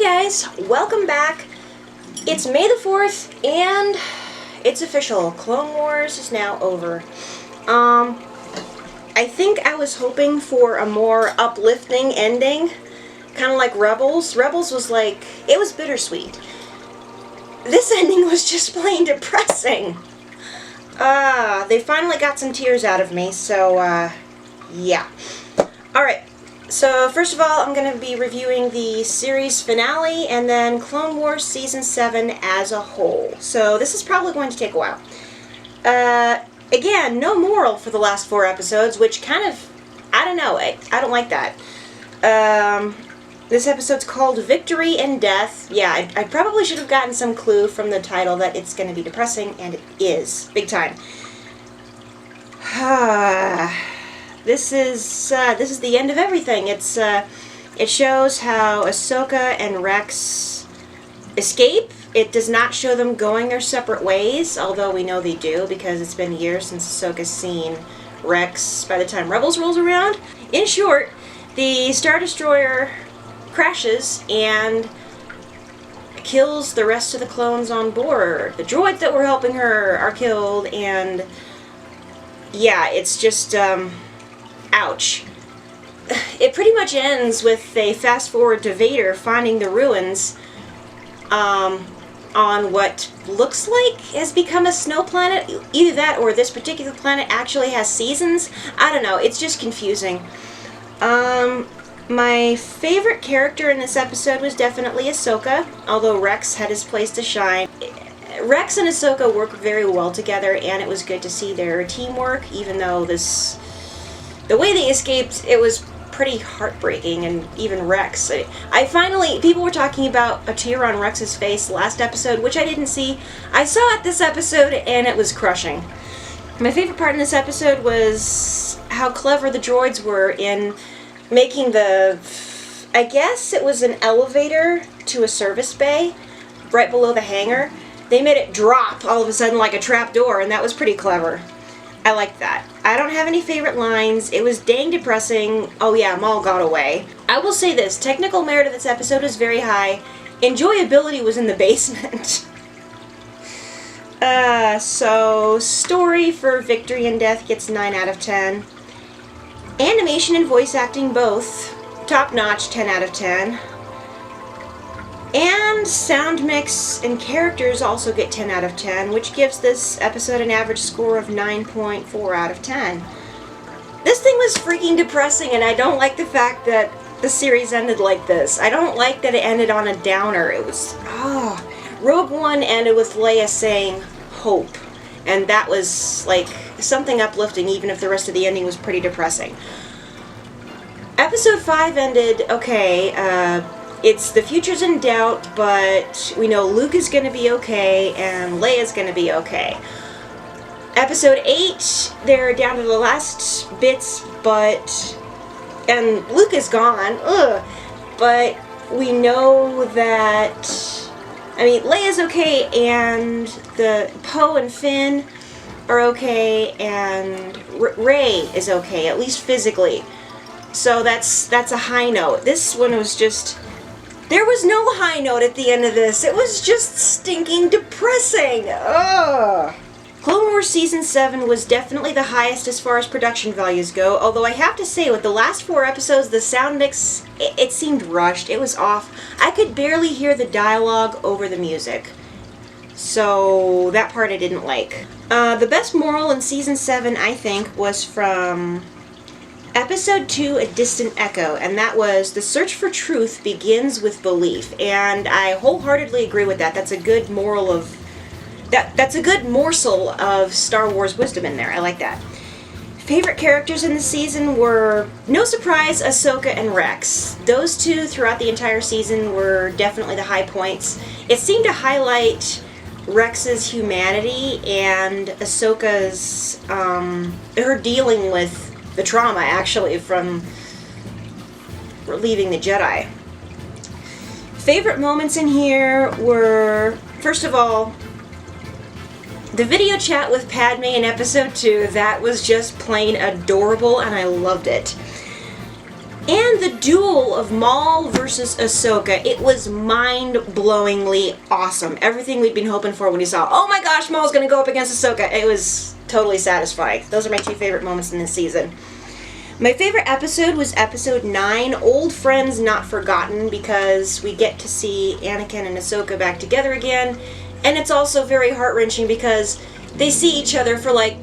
guys, welcome back. It's May the 4th and it's official. Clone Wars is now over. I think I was hoping for a more uplifting ending, kind of like Rebels. Rebels was like, it was bittersweet. This ending was just plain depressing. They finally got some tears out of me, so yeah. Alright. So, first of all, I'm going to be reviewing the series finale and then Clone Wars Season 7 as a whole. So, this is probably going to take a while. Again, no moral for the last 4 episodes, which kind of, I don't know, I don't like that. This episode's called Victory and Death. Yeah, I probably should have gotten some clue from the title that it's going to be depressing, and it is. Big time. This is the end of everything. It shows how Ahsoka and Rex escape. It does not show them going their separate ways, although we know they do because it's been years since Ahsoka's seen Rex by the time Rebels rolls around. In short, the Star Destroyer crashes and kills the rest of the clones on board. The droids that were helping her are killed, and yeah, it's just ouch. It pretty much ends with a fast forward to Vader finding the ruins on what looks like has become a snow planet. Either that or this particular planet actually has seasons. I don't know, it's just confusing. My favorite character in this episode was definitely Ahsoka, although Rex had his place to shine. Rex and Ahsoka work very well together, and it was good to see their teamwork, even though the way they escaped, it was pretty heartbreaking, and even Rex. People were talking about a tear on Rex's face last episode, which I didn't see. I saw it this episode, and it was crushing. My favorite part in this episode was how clever the droids were in making I guess it was an elevator to a service bay right below the hangar. They made it drop all of a sudden like a trap door, and that was pretty clever. I liked that. I don't have any favorite lines. It was dang depressing. Oh yeah, Maul got away. I will say this, technical merit of this episode is very high. Enjoyability was in the basement. So story for Victory and Death gets 9 out of 10. Animation and voice acting both top notch, 10 out of 10. And sound mix and characters also get 10 out of 10, which gives this episode an average score of 9.4 out of 10. This thing was freaking depressing, and I don't like the fact that the series ended like this. I don't like that it ended on a downer. It was, Rogue One ended with Leia saying hope, and that was like something uplifting, even if the rest of the ending was pretty depressing. Episode 5 ended, okay, it's the future's in doubt, but we know Luke is going to be okay and Leia's going to be okay. Episode 8, they're down to the last bits, and Luke is gone, but we know that, Leia's okay, and the Poe and Finn are okay, and Rey is okay, at least physically. So that's a high note. This one was just... There was no high note at the end of this. It was just stinking depressing. Ugh. Clone Wars Season 7 was definitely the highest as far as production values go, although I have to say, with the last 4 episodes, the sound mix, it seemed rushed. It was off. I could barely hear the dialogue over the music. So, that part I didn't like. The best moral in Season 7, I think, was from Episode 2, A Distant Echo, and that was, the search for truth begins with belief, and I wholeheartedly agree with that. That's a good moral of... That's a good morsel of Star Wars wisdom in there. I like that. Favorite characters in the season were, no surprise, Ahsoka and Rex. Those two throughout the entire season were definitely the high points. It seemed to highlight Rex's humanity and Ahsoka's, her dealing with the trauma, actually, from leaving the Jedi. Favorite moments in here were, first of all, the video chat with Padme in Episode 2. That was just plain adorable, and I loved it. And the duel of Maul versus Ahsoka, it was mind-blowingly awesome. Everything we'd been hoping for when we saw, oh my gosh, Maul's gonna go up against Ahsoka. It was totally satisfying. Those are my 2 favorite moments in this season. My favorite episode was episode 9, Old Friends Not Forgotten, because we get to see Anakin and Ahsoka back together again. And it's also very heart-wrenching because they see each other for like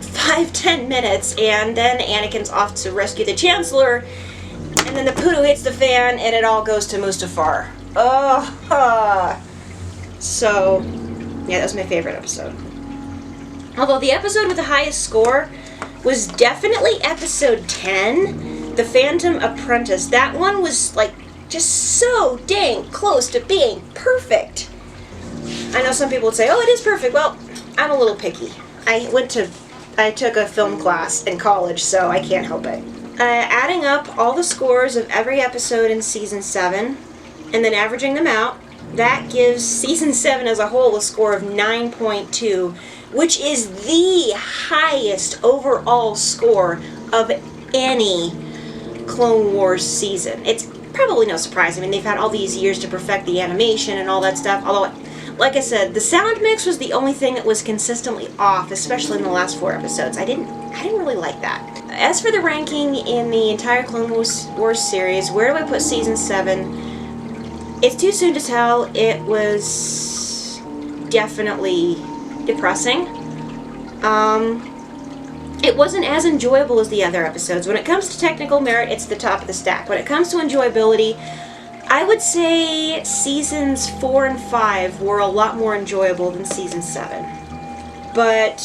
5-10 minutes, and then Anakin's off to rescue the Chancellor, and then the poodoo hits the fan, and it all goes to Mustafar. So, yeah, that was my favorite episode. Although the episode with the highest score was definitely episode 10, The Phantom Apprentice. That one was, like, just so dang close to being perfect. I know some people would say, oh, it is perfect. Well, I'm a little picky. I took a film class in college, so I can't help it. Adding up all the scores of every episode in Season 7, and then averaging them out, that gives Season 7 as a whole a score of 9.2, which is the highest overall score of any Clone Wars season. It's probably no surprise. I mean, they've had all these years to perfect the animation and all that stuff, although, like I said, the sound mix was the only thing that was consistently off, especially in the last 4 episodes. I didn't really like that. As for the ranking in the entire Clone Wars series, where do I put Season 7? It's too soon to tell. It was definitely depressing. It wasn't as enjoyable as the other episodes. When it comes to technical merit, it's the top of the stack. When it comes to enjoyability, I would say Seasons 4 and 5 were a lot more enjoyable than Season 7. But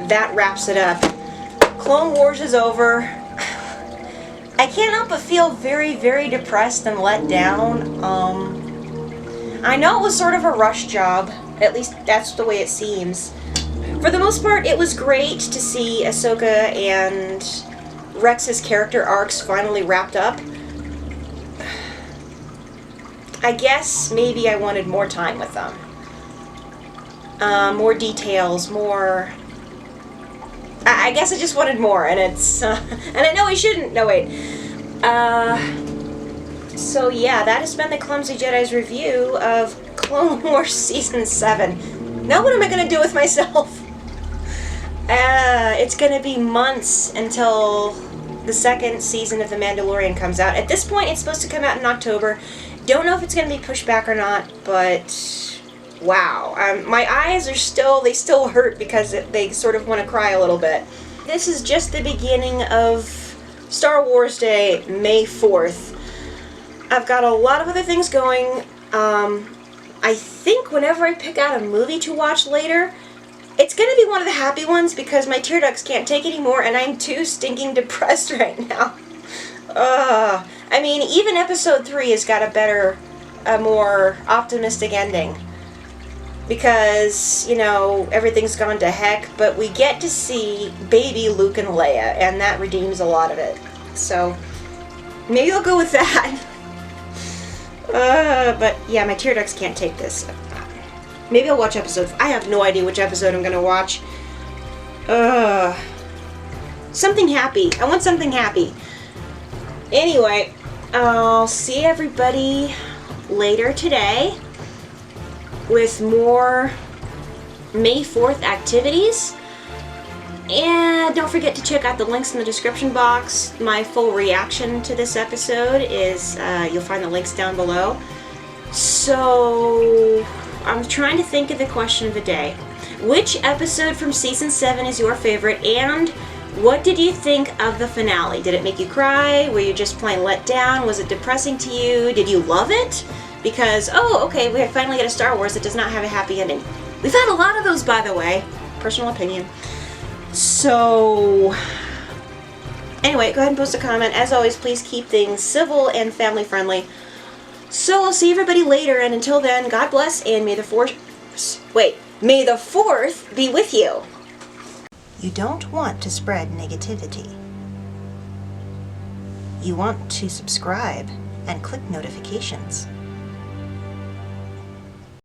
that wraps it up. Clone Wars is over. I can't help but feel very, very depressed and let down. I know it was sort of a rush job. At least that's the way it seems. For the most part, it was great to see Ahsoka and Rex's character arcs finally wrapped up. I guess maybe I wanted more time with them. More details, more... I guess I just wanted more, and it's... and I know I shouldn't... No, wait. So yeah, that has been the Clumsy Jedi's review of Clone Wars Season 7. Now what am I going to do with myself? It's going to be months until the 2nd season of The Mandalorian comes out. At this point, it's supposed to come out in October. Don't know if it's going to be pushed back or not, but wow. My eyes are they still hurt because they sort of want to cry a little bit. This is just the beginning of Star Wars Day, May 4th. I've got a lot of other things going. I think whenever I pick out a movie to watch later, it's going to be one of the happy ones because my tear ducts can't take it anymore and I'm too stinking depressed right now. I mean, even episode 3 has got a more optimistic ending. Because, you know, everything's gone to heck, but we get to see baby Luke and Leia, and that redeems a lot of it. So, maybe I'll go with that. But yeah, my tear ducts can't take this. Maybe I'll watch episode... I have no idea which episode I'm gonna watch. Something happy. I want something happy. Anyway, I'll see everybody later today with more May 4th activities. And don't forget to check out the links in the description box. My full reaction to this episode is, you'll find the links down below. So, I'm trying to think of the question of the day. Which episode from Season 7 is your favorite, and what did you think of the finale? Did it make you cry? Were you just plain let down? Was it depressing to you? Did you love it? Because, oh, okay, we finally get a Star Wars that does not have a happy ending. We've had a lot of those, by the way. Personal opinion. So, anyway, go ahead and post a comment. As always, please keep things civil and family friendly. So, I'll see everybody later, and until then, God bless, and may the May the 4th be with you. You don't want to spread negativity. You want to subscribe and click notifications.